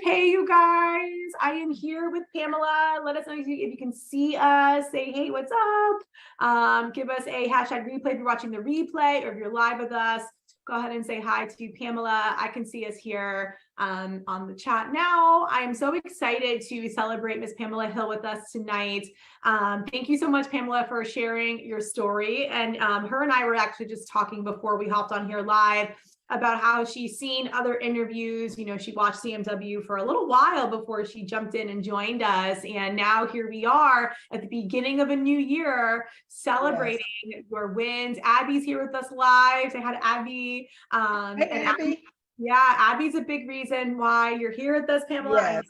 Hey, you guys, I am here with Pamela. Let us know if you can see us. Say, hey, what's up? Give us a hashtag replay if you're watching the replay, or if you're live with us, go ahead and say hi to Pamela. I can see us here on the chat now. I am so excited to celebrate Miss Pamela Hill with us tonight. Thank you so much, Pamela, for sharing your story. And her and I were actually just talking before we hopped on here live about how she's seen other interviews. You know, she watched CMW for a little while before she jumped in and joined us. And now here we are at the beginning of a new year celebrating your wins. Abby's here with us live. Say hi to Abby. Hey, Abby. Yeah, Abby's a big reason why you're here with us, Pamela. Yes.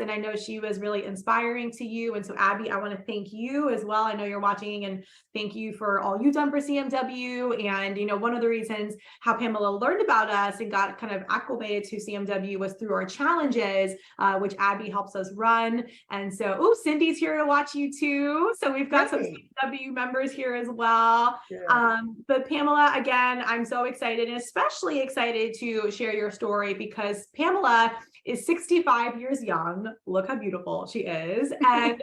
And I know she was really inspiring to you. And so, Abby, I want to thank you as well. I know you're watching, and thank you for all you've done for CMW. And, you know, one of the reasons how Pamela learned about us and got kind of acclimated to CMW was through our challenges, which Abby helps us run. And so, Cindy's here to watch you too. So we've got some CMW members here as well. Yeah. But Pamela, again, I'm so excited, and especially excited to share your story because Pamela is 65 years young. Look how beautiful she is. And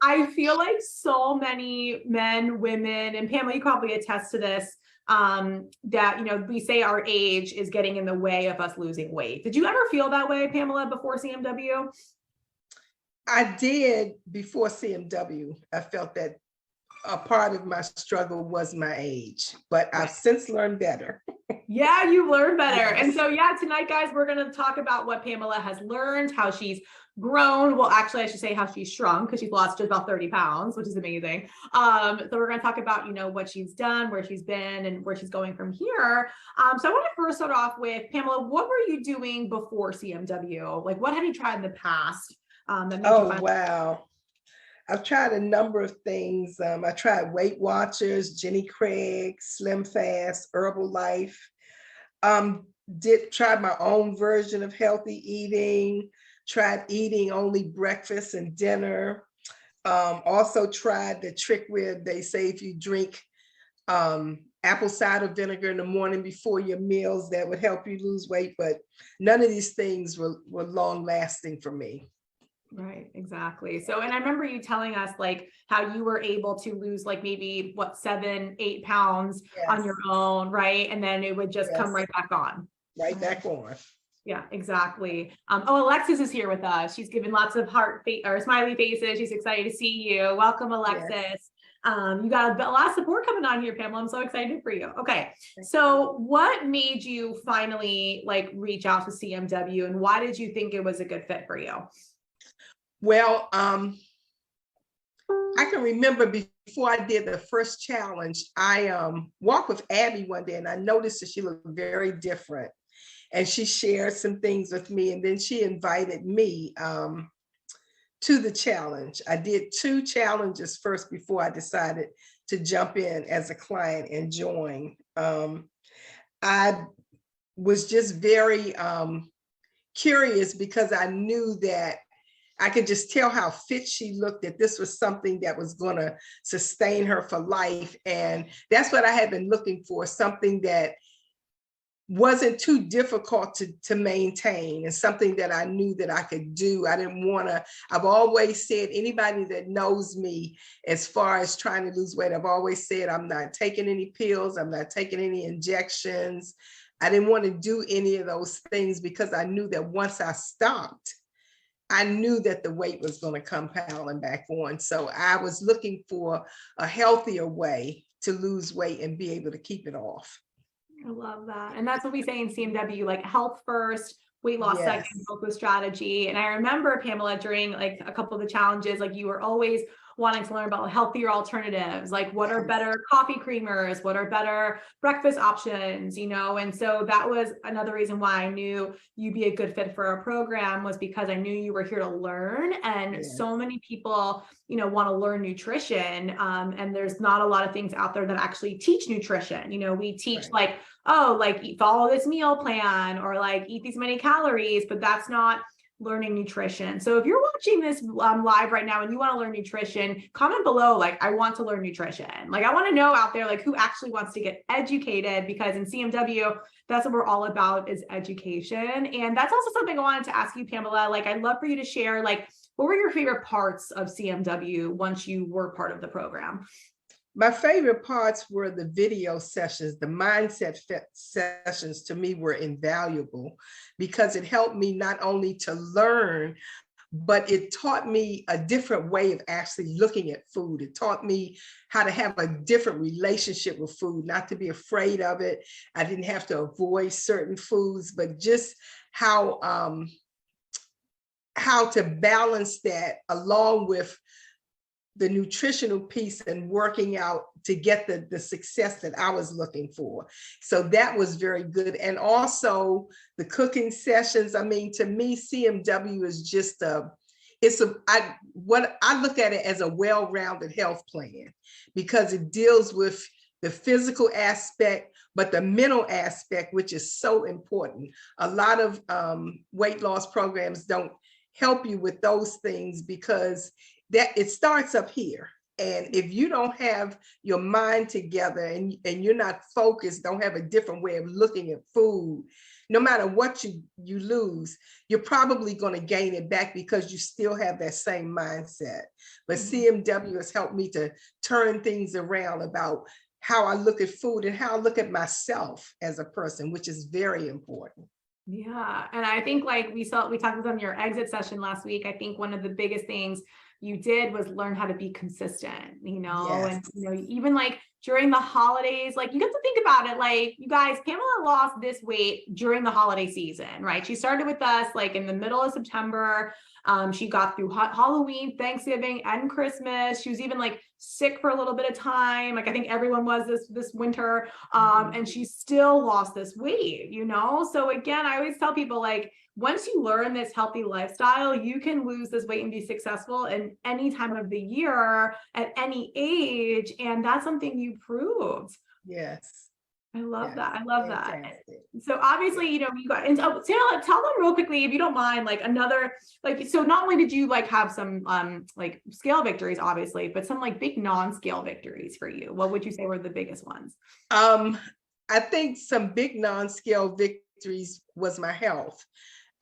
I feel like so many men, women, and Pamela, you probably attest to this, that, you know, we say our age is getting in the way of us losing weight. Did you ever feel that way, Pamela, before CMW? I did before CMW. I felt that a part of my struggle was my age, but I've since learned better. Yeah, you learned better. Yes. And so, yeah, tonight, guys, we're going to talk about what Pamela has learned, how she's grown. Well, actually, I should say how she's shrunk, because she's lost just about 30 pounds, which is amazing. So we're going to talk about, you know, what she's done, where she's been, and where she's going from here. So I want to first start off with, Pamela, what were you doing before CMW? Like, what have you tried in the past? Wow. I've tried a number of things. I tried Weight Watchers, Jenny Craig, Slim Fast, Herbalife. Did try my own version of healthy eating, tried eating only breakfast and dinner. Also tried the trick where they say if you drink apple cider vinegar in the morning before your meals, that would help you lose weight. But none of these things were long lasting for me. Right, exactly. So, and I remember you telling us like how you were able to lose like maybe 7-8 pounds on your own, right? And then it would just come right back on. Right back on. Yeah, exactly. Alexis is here with us. She's given lots of smiley faces. She's excited to see you. Welcome, Alexis. Yes. You got a lot of support coming on here, Pamela. I'm so excited for you. Okay. So what made you finally like reach out to CMW, and why did you think it was a good fit for you? Well, I can remember before I did the first challenge, I walked with Abby one day and I noticed that she looked very different. And she shared some things with me, and then she invited me to the challenge. I did 2 challenges first before I decided to jump in as a client and join. I was just very curious because I knew that I could just tell how fit she looked, that this was something that was going to sustain her for life. And that's what I had been looking for, something that wasn't too difficult to maintain, and something that I knew that I could do. I didn't want to, I've always said, anybody that knows me as far as trying to lose weight, I've always said, I'm not taking any pills. I'm not taking any injections. I didn't want to do any of those things because I knew that once I stopped, I knew that the weight was going to come piling back on. So I was looking for a healthier way to lose weight and be able to keep it off. I love that. And that's what we say in CMW, like health first, weight loss second, focus strategy. And I remember, Pamela, during like a couple of the challenges, like you were always wanting to learn about healthier alternatives, like what are better coffee creamers, what are better breakfast options, you know? And so that was another reason why I knew you'd be a good fit for our program, was because I knew you were here to learn. And so many people, you know, want to learn nutrition. And there's not a lot of things out there that actually teach nutrition. You know, we teach like, oh, like follow this meal plan, or like eat these many calories, but that's not learning nutrition. So if you're watching this live right now and you want to learn nutrition, comment below, like, I want to learn nutrition. Like, I want to know out there, like, who actually wants to get educated, because in CMW, that's what we're all about, is education. And that's also something I wanted to ask you, Pamela. Like, I'd love for you to share, like, what were your favorite parts of CMW once you were part of the program? My favorite parts were the video sessions. The mindset sessions to me were invaluable because it helped me not only to learn, but it taught me a different way of actually looking at food. It taught me how to have a different relationship with food, not to be afraid of it. I didn't have to avoid certain foods, but just how to balance that along with the nutritional piece and working out to get the success that I was looking for. So that was very good. And also the cooking sessions. I mean, to me, CMW is just what I look at it as a well-rounded health plan, because it deals with the physical aspect, but the mental aspect, which is so important. A lot of weight loss programs don't help you with those things because that it starts up here. And if you don't have your mind together and you're not focused, don't have a different way of looking at food, no matter what you lose, you're probably going to gain it back because you still have that same mindset. But CMW has helped me to turn things around about how I look at food and how I look at myself as a person, which is very important. Yeah. And I think, like, we talked about on your exit session last week. I think one of the biggest things you did was learn how to be consistent, Yes. and, even like during the holidays, like, you get to think about it, like, you guys, Pamela lost this weight during the holiday season, right? She started with us like in the middle of September. She got through Halloween, Thanksgiving, and Christmas. She was even like sick for a little bit of time. Like, I think everyone was this winter. And she still lost this weight, So again, I always tell people, like, once you learn this healthy lifestyle, you can lose this weight and be successful in any time of the year, at any age. And that's something you proved. Yes. I love Yes. that. I love Fantastic. that. So obviously, you got, and tell them real quickly, if you don't mind, like, another, like, so not only did you like have some like scale victories, obviously, but some like big non-scale victories for you. What would you say were the biggest ones? I think some big non-scale victories was my health.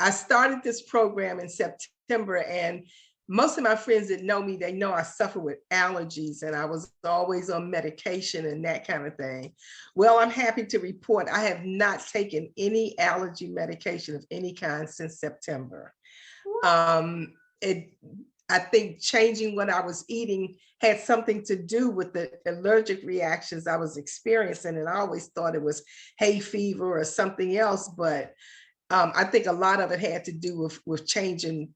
I started this program in September, and most of my friends that know me, they know I suffer with allergies and I was always on medication and that kind of thing. Well, I'm happy to report I have not taken any allergy medication of any kind since September. I think changing what I was eating had something to do with the allergic reactions I was experiencing. And I always thought it was hay fever or something else, but I think a lot of it had to do with changing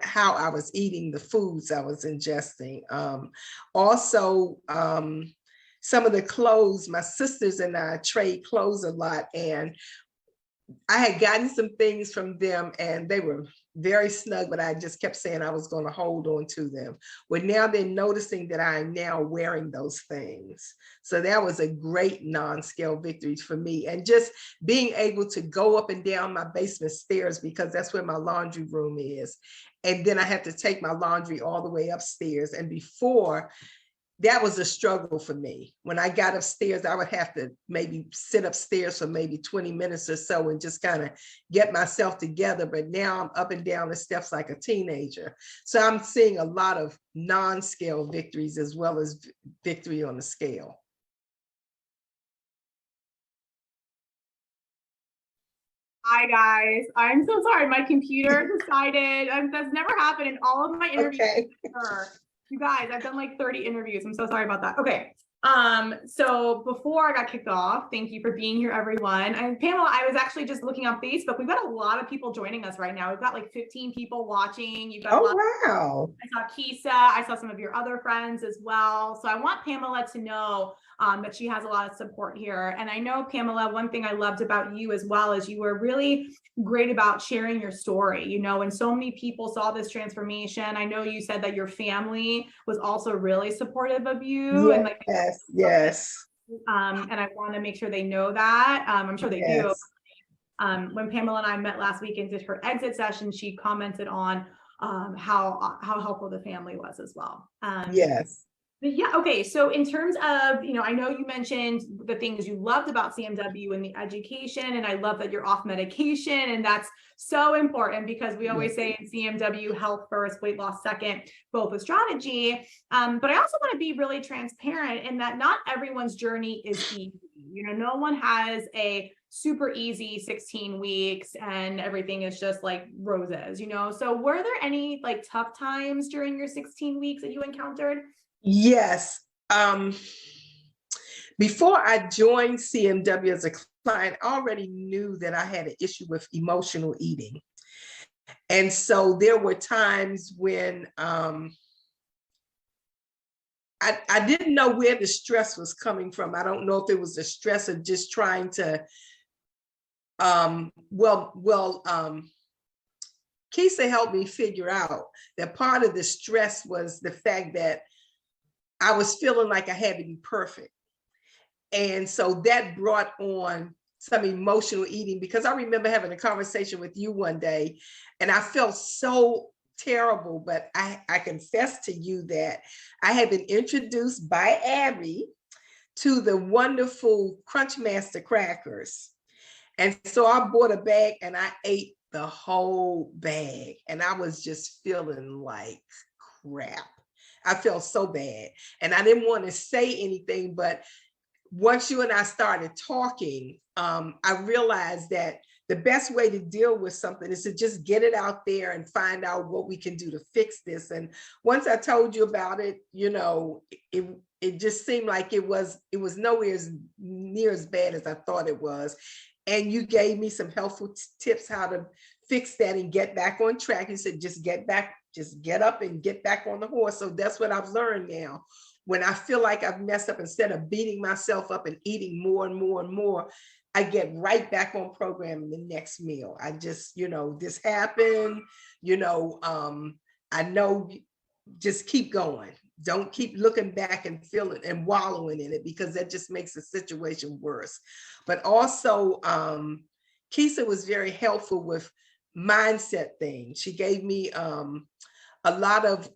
how I was eating the foods I was ingesting. Also, some of the clothes, my sisters and I trade clothes a lot, and I had gotten some things from them and they were very snug, but I just kept saying I was going to hold on to them. Well, now they're noticing that I'm now wearing those things. So that was a great non-scale victory for me. And just being able to go up and down my basement stairs, because that's where my laundry room is. And then I had to take my laundry all the way upstairs. And before, that was a struggle for me. When I got upstairs, I would have to maybe sit upstairs for maybe 20 minutes or so and just kind of get myself together. But now I'm up and down the steps like a teenager. So I'm seeing a lot of non-scale victories as well as victory on the scale. Hi guys, I'm so sorry. My computer decided, that's never happened in all of my interviews. Okay. You guys, I've done like 30 interviews. I'm so sorry about that. Okay. So before I got kicked off, thank you for being here, everyone. And Pamela, I was actually just looking on Facebook. We've got a lot of people joining us right now. We've got like 15 people watching. You've got a lot. Wow. I saw Kisa. I saw some of your other friends as well. So I want Pamela to know that she has a lot of support here. And I know, Pamela, one thing I loved about you as well is you were really great about sharing your story, and so many people saw this transformation. I know you said that your family was also really supportive of you. Yes, and like, yes. And I want to make sure they know that. I'm sure they do. When Pamela and I met last week and did her exit session, she commented on how helpful the family was as well. Yes. Yeah. Okay. So in terms of, I know you mentioned the things you loved about CMW and the education, and I love that you're off medication, and that's so important because we always say in CMW, health first, weight loss second, both with strategy. But I also want to be really transparent in that not everyone's journey is easy. No one has a super easy 16 weeks and everything is just like roses, So were there any like tough times during your 16 weeks that you encountered? Yes. Before I joined CMW as a client, I already knew that I had an issue with emotional eating. And so there were times when I didn't know where the stress was coming from. I don't know if it was the stress of just trying to, Kisa helped me figure out that part of the stress was the fact that I was feeling like I had to be perfect. And so that brought on some emotional eating, because I remember having a conversation with you one day and I felt so terrible, but I confess to you that I had been introduced by Abby to the wonderful Crunchmaster crackers. And so I bought a bag and I ate the whole bag and I was just feeling like crap. I felt so bad and I didn't want to say anything, but once you and I started talking, I realized that the best way to deal with something is to just get it out there and find out what we can do to fix this. And once I told you about it, it just seemed like it was nowhere near as bad as I thought it was. And you gave me some helpful tips how to fix that and get back on track. You said, just get up and get back on the horse. So that's what I've learned now. When I feel like I've messed up, instead of beating myself up and eating more and more and more, I get right back on program in the next meal. I just, this happened, I know, just keep going. Don't keep looking back and feeling and wallowing in it, because that just makes the situation worse. But also, Kisa was very helpful with mindset things. She gave me a lot of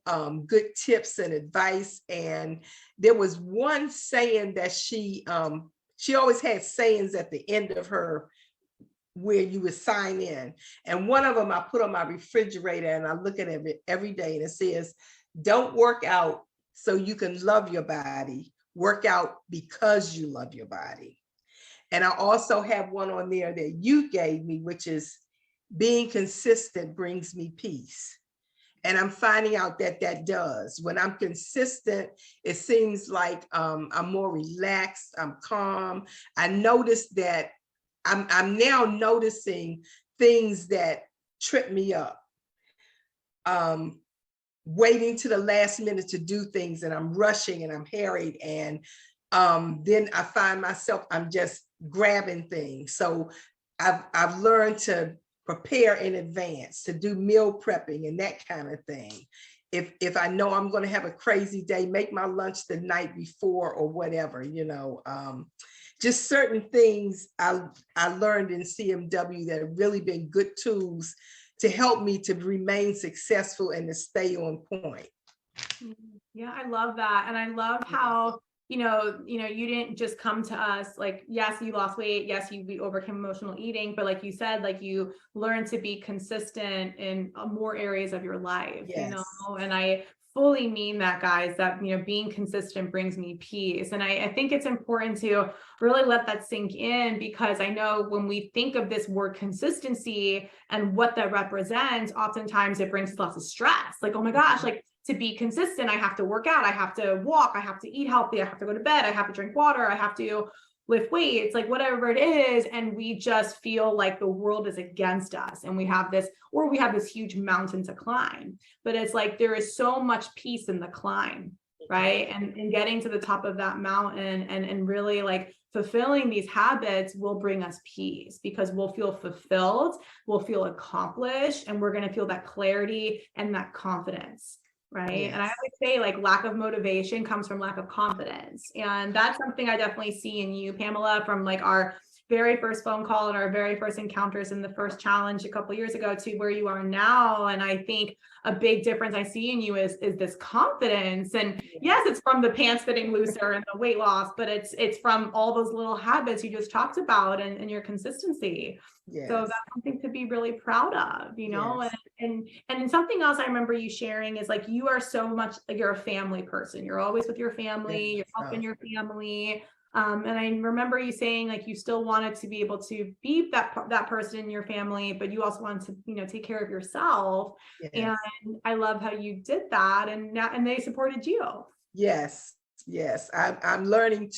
good tips and advice. And there was one saying that she always had sayings at the end of her where you would sign in. And one of them I put on my refrigerator and I look at it every day, and it says, don't work out so you can love your body, work out because you love your body. And I also have one on there that you gave me, which is being consistent brings me peace. And I'm finding out that that does. When I'm consistent, it seems like I'm more relaxed, I'm calm. I notice that I'm now noticing things that trip me up. Waiting to the last minute to do things, and I'm rushing and I'm harried. And then I find myself, I'm just grabbing things. So I've learned to prepare in advance, to do meal prepping and that kind of thing. If I know I'm going to have a crazy day, make my lunch the night before or whatever, just certain things I learned in CMW that have really been good tools to help me to remain successful and to stay on point. Yeah, I love that. And I love how you didn't just come to us like, yes, you lost weight. Yes, you overcame emotional eating. But like you said, like you learned to be consistent in more areas of your life, Yes. And I fully mean that, guys, that, being consistent brings me peace. And I think it's important to really let that sink in, because I know when we think of this word consistency and what that represents, oftentimes it brings lots of stress. Like, oh my gosh, like, to be consistent, I have to work out, I have to walk, I have to eat healthy, I have to go to bed, I have to drink water, I have to lift weights, like whatever it is. And we just feel like the world is against us and we have this huge mountain to climb. But it's like, there is so much peace in the climb, right? And getting to the top of that mountain and really like fulfilling these habits will bring us peace, because we'll feel fulfilled, we'll feel accomplished, and we're going to feel that clarity and that confidence. Right. Yes. And I would say like lack of motivation comes from lack of confidence. And that's something I definitely see in you, Pamela, from like our very first phone call and our very first encounters in the first challenge a couple of years ago to where you are now. And I think a big difference I see in you is this confidence. And yes, it's from the pants fitting looser and the weight loss, but it's from all those little habits you just talked about and your consistency. Yes. So that's something to be really proud of, you know. Yes. And something else I remember you sharing is like you are so much like you're a family person. You're always with your family, you're helping your family. And I remember you saying like you still wanted to be able to be that person in your family, but you also wanted to, you know, take care of yourself. Yes. And I love how you did that, and they supported you. Yes, yes. I'm learning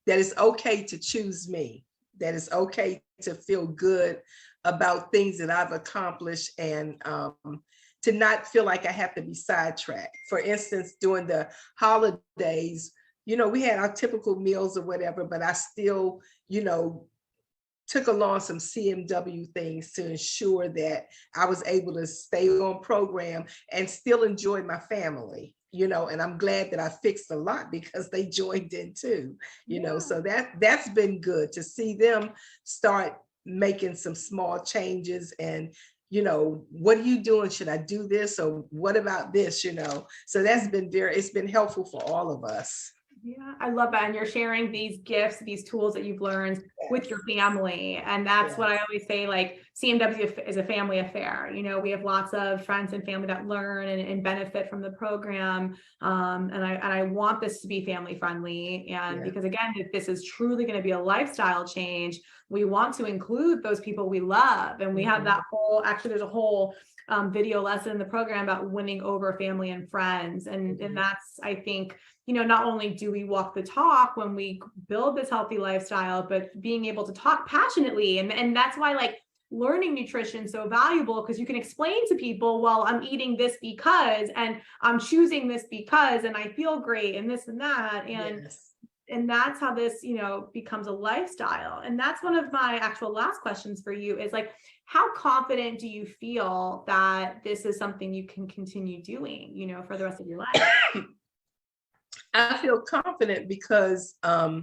that it's okay to choose me, that it's okay to feel good about things that I've accomplished, and to not feel like I have to be sidetracked. For instance, during the holidays, you know, we had our typical meals or whatever, but I still, you know, took along some CMW things to ensure that I was able to stay on program and still enjoy my family, you know. And I'm glad that I fixed a lot because they joined in too, you know. So that's been good to see them start making some small changes and, you know, what are you doing? Should I do this? Or what about this? You know, so that's been it's been helpful for all of us. Yeah, I love that. And you're sharing these gifts, these tools that you've learned with your family. And that's what I always say, like CMW is a family affair. You know, we have lots of friends and family that learn and benefit from the program. And I want this to be family friendly. And because again, if this is truly going to be a lifestyle change, we want to include those people we love. And we have that actually there's a whole video lesson in the program about winning over family and friends. And that's, I think, you know, not only do we walk the talk when we build this healthy lifestyle, but being able to talk passionately. And that's why like learning nutrition is so valuable, because you can explain to people, well, I'm eating this because, and I'm choosing this because, and I feel great and this and that. And that's how this, you know, becomes a lifestyle. And that's one of my actual last questions for you is like, how confident do you feel that this is something you can continue doing, you know, for the rest of your life? I feel confident because I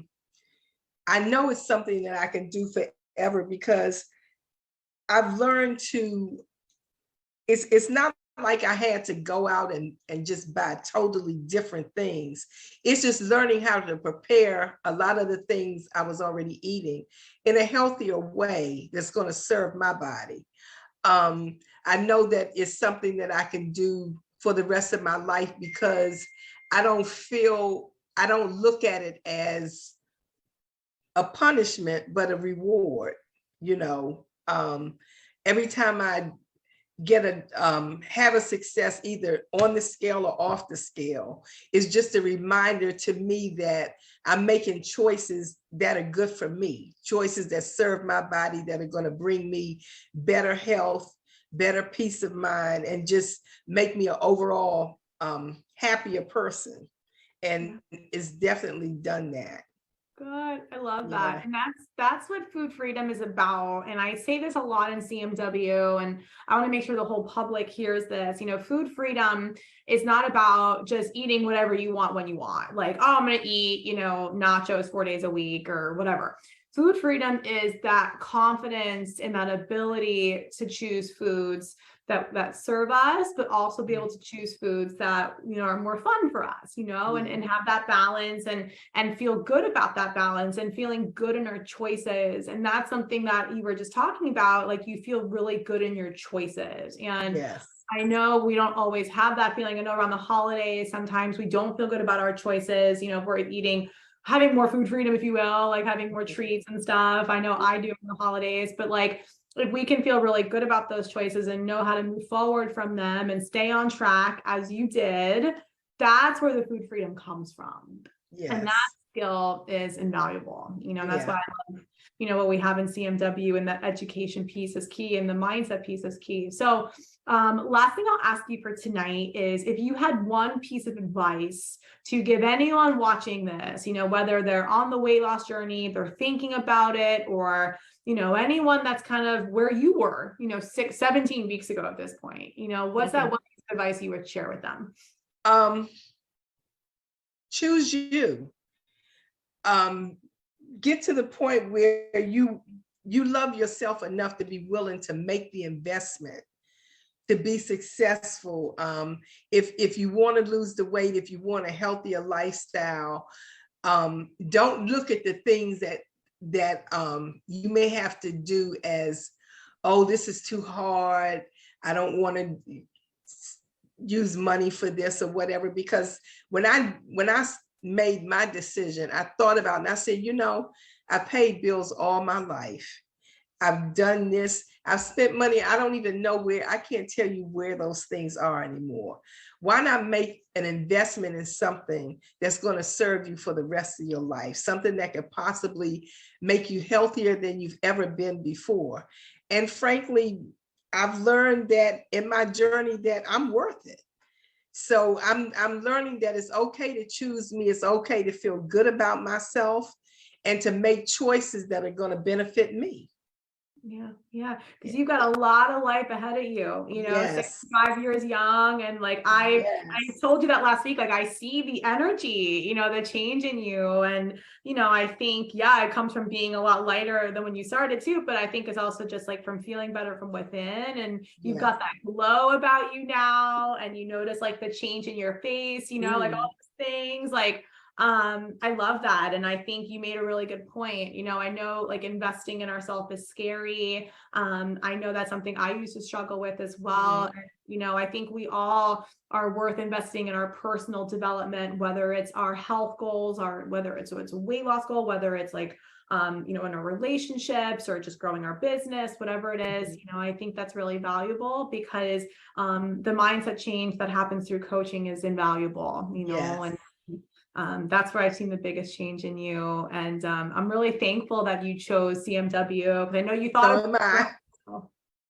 know it's something that I can do forever, because I've learned it's not like I had to go out and just buy totally different things. It's just learning how to prepare a lot of the things I was already eating in a healthier way that's going to serve my body. I know that it's something that I can do for the rest of my life, because I don't look at it as a punishment, but a reward. You know, every time I have a success either on the scale or off the scale, is just a reminder to me that I'm making choices that are good for me, choices that serve my body, that are going to bring me better health, better peace of mind, and just make me an overall happier person. And it's definitely done that. Good. I love that. And that's what food freedom is about. And I say this a lot in CMW, and I want to make sure the whole public hears this. You know, food freedom is not about just eating whatever you want when you want. Like, oh, I'm going to eat, you know, nachos 4 days a week or whatever. Food freedom is that confidence and that ability to choose foods that serve us, but also be able to choose foods that, you know, are more fun for us, you know, and have that balance and feel good about that balance and feeling good in our choices. And that's something that you were just talking about, like you feel really good in your choices. And I know we don't always have that feeling. I know around the holidays, sometimes we don't feel good about our choices, you know, if we're having more food freedom, if you will, like having more treats and stuff. I know I do in the holidays, but like, if we can feel really good about those choices and know how to move forward from them and stay on track as you did, that's where the food freedom comes from. And that skill is invaluable. You know, that's why I love, you know, what we have in CMW, and that education piece is key and the mindset piece is key. So last thing I'll ask you for tonight is if you had one piece of advice to give anyone watching this, you know, whether they're on the weight loss journey, they're thinking about it, or, you know, anyone that's kind of where you were, you know, 17 weeks ago at this point, you know, what's that one piece of advice you would share with them? Choose you. get to the point where you love yourself enough to be willing to make the investment to be successful. If you want to lose the weight, if you want a healthier lifestyle, don't look at the things that you may have to do as, oh, this is too hard, I don't want to use money for this or whatever. Because when I made my decision, I thought about it and I said, you know, I paid bills all my life. I've done this. I've spent money. I don't even know where, I can't tell you where those things are anymore. Why not make an investment in something that's going to serve you for the rest of your life? Something that could possibly make you healthier than you've ever been before. And frankly, I've learned that in my journey that I'm worth it. So I'm learning that it's okay to choose me. It's okay to feel good about myself and to make choices that are going to benefit me. Yeah, because you've got a lot of life ahead of you, Yes. 65 years young. And like, I told you that last week, like I see the energy, the change in you. And, I think, it comes from being a lot lighter than when you started too, but I think it's also just like from feeling better from within. And you've got that glow about you now, and you notice like the change in your face, like all those things, like, I love that. And I think you made a really good point. I know like investing in ourselves is scary. I know that's something I used to struggle with as well. I think we all are worth investing in our personal development, whether it's our health goals or whether it's a weight loss goal, whether it's like, in our relationships or just growing our business, whatever it is, I think that's really valuable because, the mindset change that happens through coaching is invaluable, and that's where I've seen the biggest change in you. And I'm really thankful that you chose CMW because I know you thought. So am I.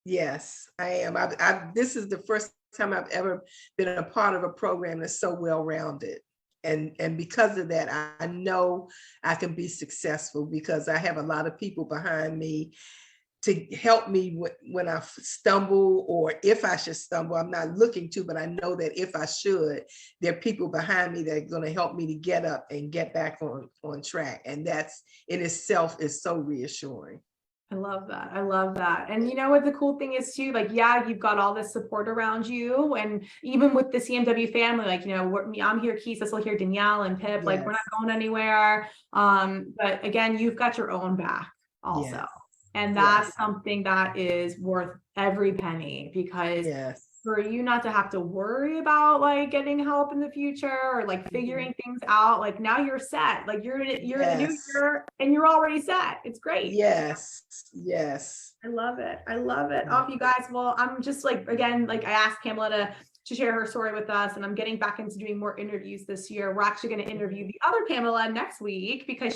Yes, I am. This is the first time I've ever been a part of a program that's so well-rounded. And because of that, I know I can be successful because I have a lot of people behind me to help me when I stumble, or if I should stumble. I'm not looking to, but I know that if I should, there are people behind me that are going to help me to get up and get back on track. And that's in itself is so reassuring. I love that. I love that. And what the cool thing is too, like, you've got all this support around you. And even with the CMW family, like, I'm here, Keith, still here, Danielle and Pip, like we're not going anywhere. But again, you've got your own back also. Yes. And that's something that is worth every penny, because for you not to have to worry about like getting help in the future or like figuring things out, like now you're set, like you're in the new year and you're already set. It's great. Yes. I love it. Off you guys. Well, I'm just like, again, like I asked Pamela to share her story with us, and I'm getting back into doing more interviews this year. We're actually going to interview the other Pamela next week because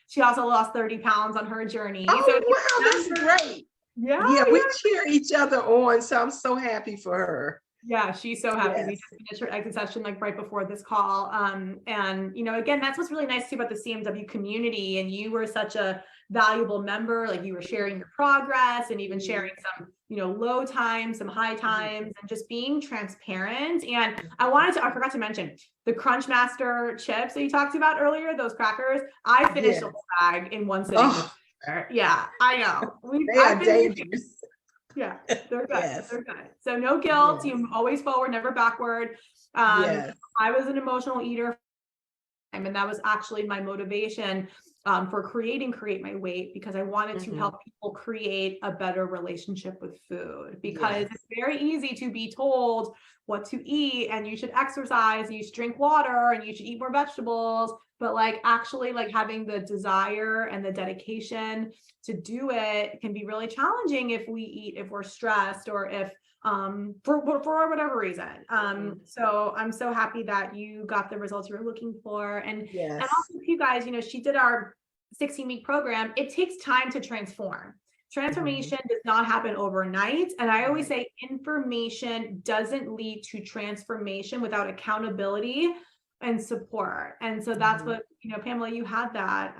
she also lost 30 pounds on her journey. Oh, so wow, that's great. Yeah, we cheer each other on. So I'm so happy for her. Yeah, she's so happy. We just finished her exit session like right before this call. And again, that's what's really nice too about the CMW community. And you were such a valuable member. Like you were sharing your progress and even sharing some, low times, some high times, and just being transparent. And I forgot to mention the Crunchmaster chips that you talked about earlier, those crackers. I finished a bag in one sitting. Yeah, I know. They are dangerous. Yeah, they're good. They're good. So no guilt. You always forward, never backward. I was an emotional eater, and that was actually my motivation for create My Weight, because I wanted to help people create a better relationship with food, because it's very easy to be told what to eat, and you should exercise, and you should drink water, and you should eat more vegetables. But like actually like having the desire and the dedication to do it can be really challenging if we're stressed, or if for whatever reason. So I'm so happy that you got the results you were looking for. And also you guys, she did our 16-week program. It takes time to transform. Transformation does not happen overnight. And I always say information doesn't lead to transformation without accountability and support. And so that's what, Pamela, you had that.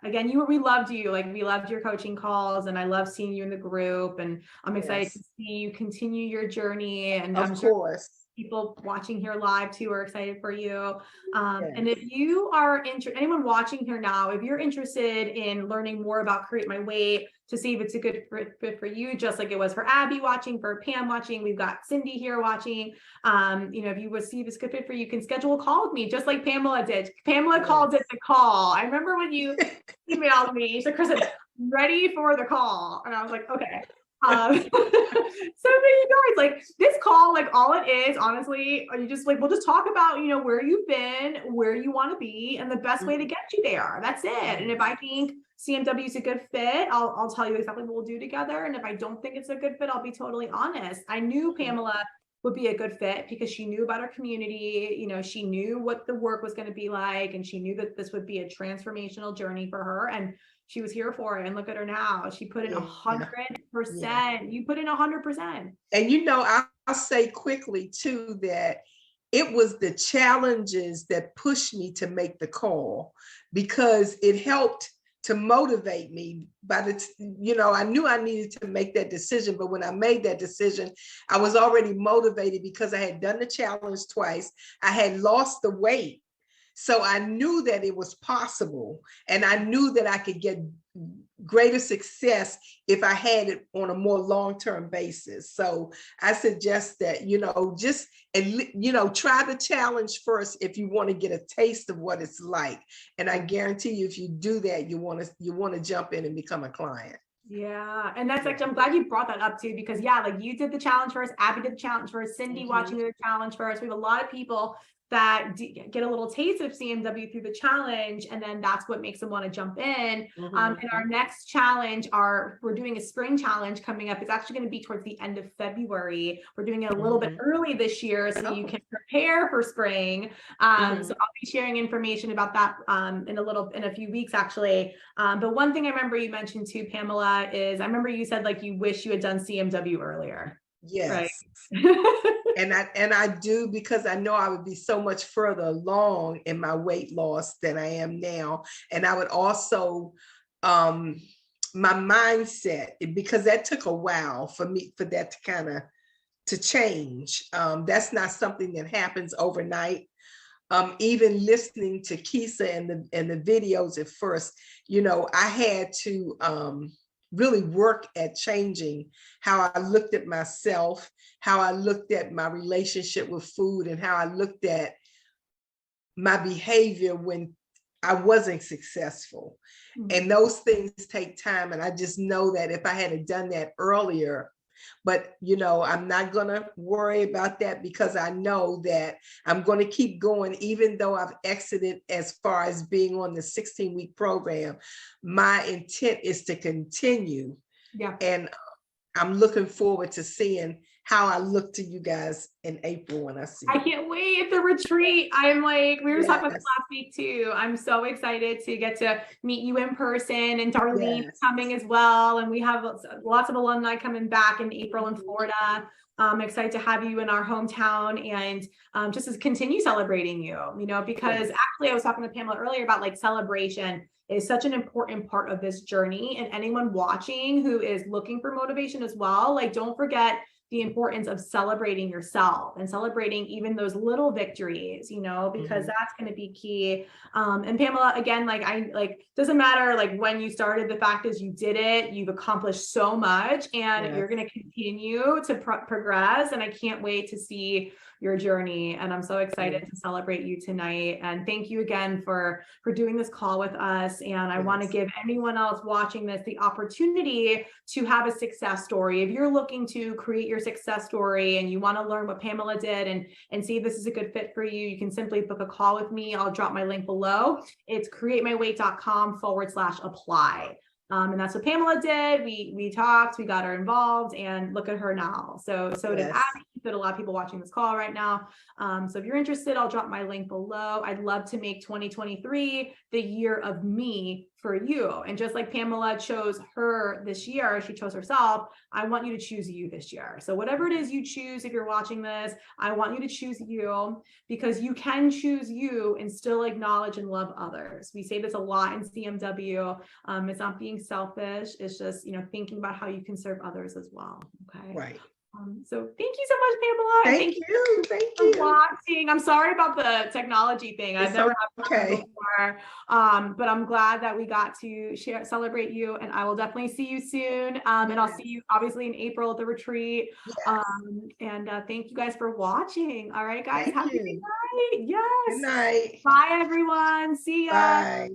Again, we loved you. Like we loved your coaching calls, and I love seeing you in the group, and I'm excited to see you continue your journey. And of course. people watching here live too are excited for you. And Yes. if you are anyone watching here now, if you're interested in learning more about Create My Weight to see if it's a good fit for you, just like it was for Abby watching, for Pam watching, we've got Cindy here watching. If you would see if it's a good fit for you, you can schedule a call with me, just like Pamela did. Pamela called it the call. I remember when you emailed me, she said, Kristen, ready for the call. And I was like, okay. So for you guys, like this call, like all it is, honestly, you just like, we'll just talk about, where you've been, where you want to be, and the best way to get you there. That's it. And if I think CMW is a good fit, I'll tell you exactly what we'll do together. And if I don't think it's a good fit, I'll be totally honest. I knew Pamela would be a good fit because she knew about our community. She knew what the work was going to be like, and she knew that this would be a transformational journey for her. And she was here for it. And look at her now. She put in 100%. You put in 100%. And I'll say quickly too that it was the challenges that pushed me to make the call, because it helped to motivate me. I knew I needed to make that decision, but when I made that decision, I was already motivated because I had done the challenge twice. I had lost the weight. So I knew that it was possible, and I knew that I could get greater success if I had it on a more long-term basis. So I suggest that, just, try the challenge first if you want to get a taste of what it's like. And I guarantee you, if you do that, you want to jump in and become a client. Yeah. And that's actually, I'm glad you brought that up too, because like you did the challenge first, Abby did the challenge first, Cindy watching the challenge first. We have a lot of people that get a little taste of CMW through the challenge, and then that's what makes them want to jump in. And our next challenge, we're doing a spring challenge coming up. It's actually going to be towards the end of February. We're doing it a little bit early this year so you can prepare for spring. So I'll be sharing information about that in a few weeks actually. But one thing I remember you mentioned too, Pamela, is I remember you said like you wish you had done CMW earlier. Yes. Right. And I do, because I know I would be so much further along in my weight loss than I am now. And I would also, my mindset, because that took a while for that to change. That's not something that happens overnight. Even listening to Kisa and the videos at first, I had to really work at changing how I looked at myself, how I looked at my relationship with food, and how I looked at my behavior when I wasn't successful. And those things take time. And I just know that if I had done that earlier, but I'm not going to worry about that, because I know that I'm going to keep going. Even though I've exited as far as being on the 16-week program, my intent is to continue. Yeah. And I'm looking forward to seeing how I look to you guys in April when I see you. I can't wait. The retreat. I'm like, we were talking about this last week too. I'm so excited to get to meet you in person, and Darlene coming as well. And we have lots of alumni coming back in April in Florida. I'm excited to have you in our hometown, and just to continue celebrating you, because actually I was talking to Pamela earlier about like celebration is such an important part of this journey. And anyone watching who is looking for motivation as well, like don't forget the importance of celebrating yourself and celebrating even those little victories, because that's going to be key. And Pamela, again, doesn't matter like when you started, the fact is you did it, you've accomplished so much, and you're going to continue to progress. And I can't wait to see your journey. And I'm so excited to celebrate you tonight. And thank you again for doing this call with us. And I want to give anyone else watching this the opportunity to have a success story. If you're looking to create your success story and you want to learn what Pamela did and see if this is a good fit for you, you can simply book a call with me. I'll drop my link below. It's createmyweight.com/apply. And that's what Pamela did. We talked, we got her involved, and look at her now. So did Abby, did a lot of people watching this call right now. So if you're interested, I'll drop my link below. I'd love to make 2023 the year of me for you. And just like Pamela chose her this year, she chose herself, I want you to choose you this year. So whatever it is you choose, if you're watching this, I want you to choose you, because you can choose you and still acknowledge and love others. We say this a lot in CMW. It's not being selfish. It's just, thinking about how you can serve others as well. Okay. Right. So thank you so much, Pamela. and Thank you. Thank for you. watching. I'm sorry about the technology thing. I've It's never had that okay. before. But I'm glad that we got to celebrate you, and I will definitely see you soon. And I'll see you obviously in April at the retreat. Yes. And thank you guys for watching. All right, guys, Thank have a good you. night. Good Yes. night. Bye, everyone. See ya. Bye.